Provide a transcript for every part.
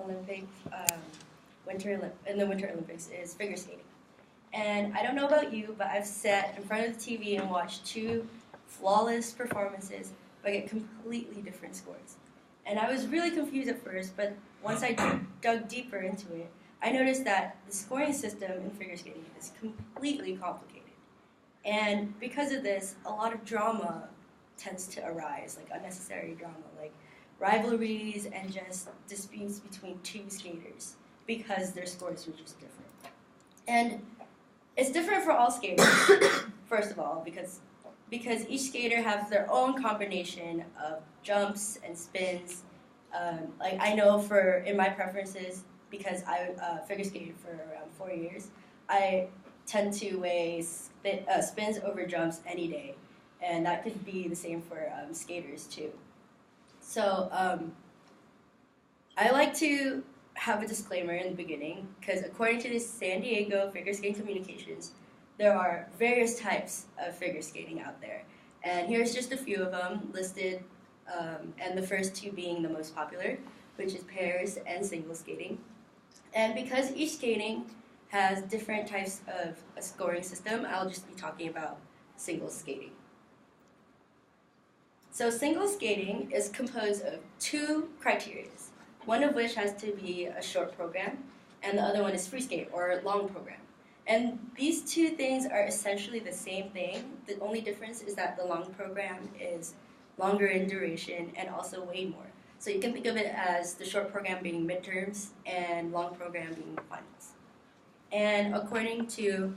Olympic in the Winter Olympics is figure skating. And I don't know about you, but I've sat in front of the TV and watched two flawless performances, but get completely different scores. And I was really confused at first, but once I dug deeper into it, I noticed that the scoring system in figure skating is completely complicated. And because of this, a lot of drama tends to arise, like unnecessary drama, like rivalries and just disputes between two skaters because their scores were just different. And it's different for all skaters, first of all, because each skater has their own combination of jumps and spins. Like I know in my preferences, because I figure skated for around 4 years, I tend to weigh spins over jumps any day, and that could be the same for skaters too. So I like to have a disclaimer in the beginning, because according to the San Diego Figure Skating Communications, there are various types of figure skating out there. And here's just a few of them listed, and the first two being the most popular, which is pairs and single skating. And because each skating has different types of a scoring system, I'll just be talking about single skating. So single skating is composed of two criteria, one of which has to be a short program, and the other one is free skate, or long program. And these two things are essentially the same thing. The only difference is that the long program is longer in duration and also weighed more. So you can think of it as the short program being midterms and long program being finals. And according to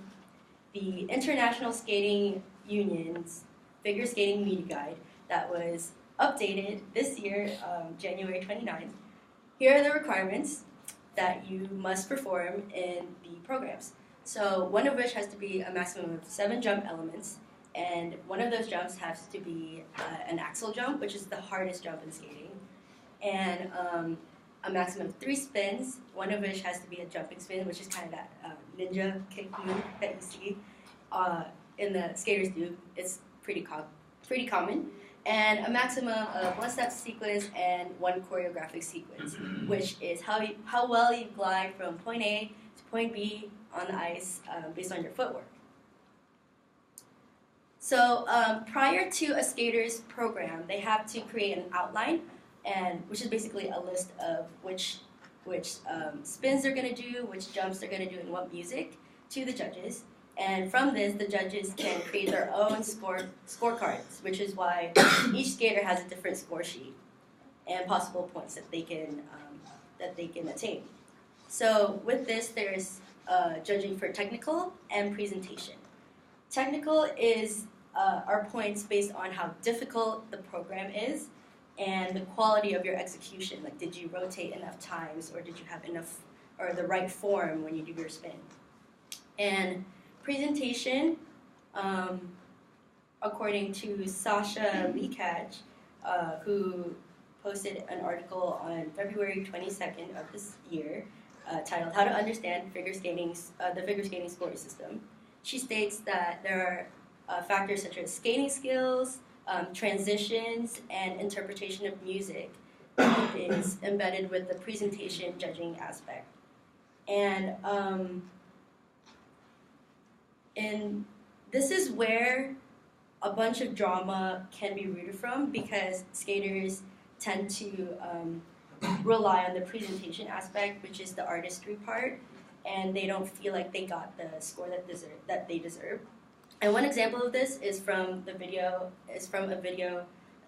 the International Skating Union's Figure Skating Media Guide that was updated this year, January 29th, here are the requirements that you must perform in the programs. So one of which has to be a maximum of 7 jump elements, and one of those jumps has to be an axel jump, which is the hardest jump in skating, and a maximum of 3 spins, one of which has to be a jumping spin, which is kind of that ninja kick move that you see in the skaters do. It's pretty common. And a maximum of 1 step sequence and 1 choreographic sequence, which is how well you glide from point A to point B on the ice based on your footwork. So prior to a skater's program, they have to create an outline, which is basically a list of which spins they're going to do, which jumps they're going to do, and what music, to the judges. And from this, the judges can create their own scorecards, which is why each skater has a different score sheet and possible points that they can attain. So with this, there's judging for technical and presentation. Technical are points based on how difficult the program is and the quality of your execution. Like, did you rotate enough times, or did you have enough or the right form when you do your spin? And presentation, according to Sasha Lekach, who posted an article on February 22nd of this year titled "How to Understand the Figure Skating Scoring System." She states that there are factors such as skating skills, transitions, and interpretation of music is embedded with the presentation judging aspect. And this is where a bunch of drama can be rooted from, because skaters tend to rely on the presentation aspect, which is the artistry part, and they don't feel like they got the score that they deserve. And one example of this is from a video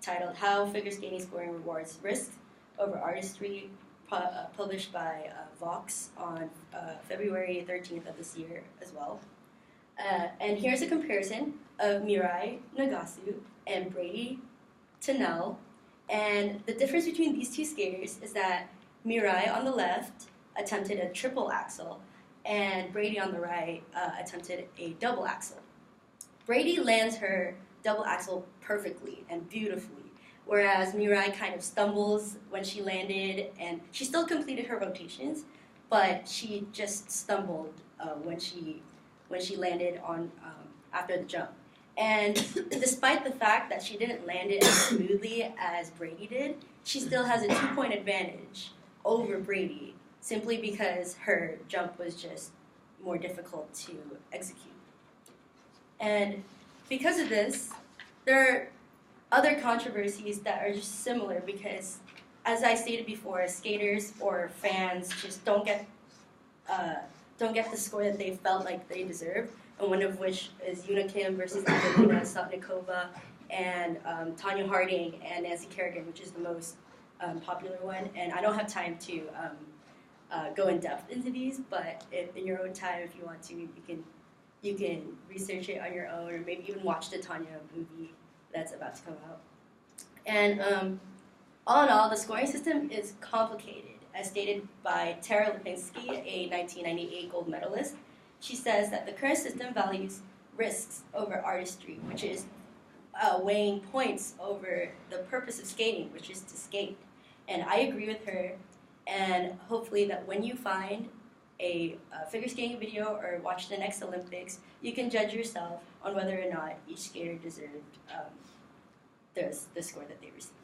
titled "How Figure Skating Scoring Rewards Risk Over Artistry," published by Vox on February 13th of this year as well. And here's a comparison of Mirai Nagasu and Brady Tennell. And the difference between these two skaters is that Mirai on the left attempted a triple axel, and Brady on the right attempted a double axel. Brady lands her double axel perfectly and beautifully, whereas Mirai kind of stumbles when she landed, and she still completed her rotations, but she just stumbled when she landed on after the jump. And despite the fact that she didn't land it as smoothly as Brady did, she still has a 2-point advantage over Brady simply because her jump was just more difficult to execute. And because of this, there are other controversies that are just similar because, as I stated before, skaters or fans just don't get the score that they felt like they deserved, and one of which is Yuna Kim versus Angelina Sotnikova, and Tanya Harding and Nancy Kerrigan, which is the most popular one. And I don't have time to go in depth into these, but in your own time, if you want to, you can research it on your own, or maybe even watch the Tanya movie that's about to come out. And all in all, the scoring system is complicated, as stated by Tara Lipinski, a 1998 gold medalist. She says that the current system values risks over artistry, which is weighing points over the purpose of skating, which is to skate. And I agree with her, and hopefully that when you find a figure skating video or watch the next Olympics, you can judge yourself on whether or not each skater deserved the score that they received.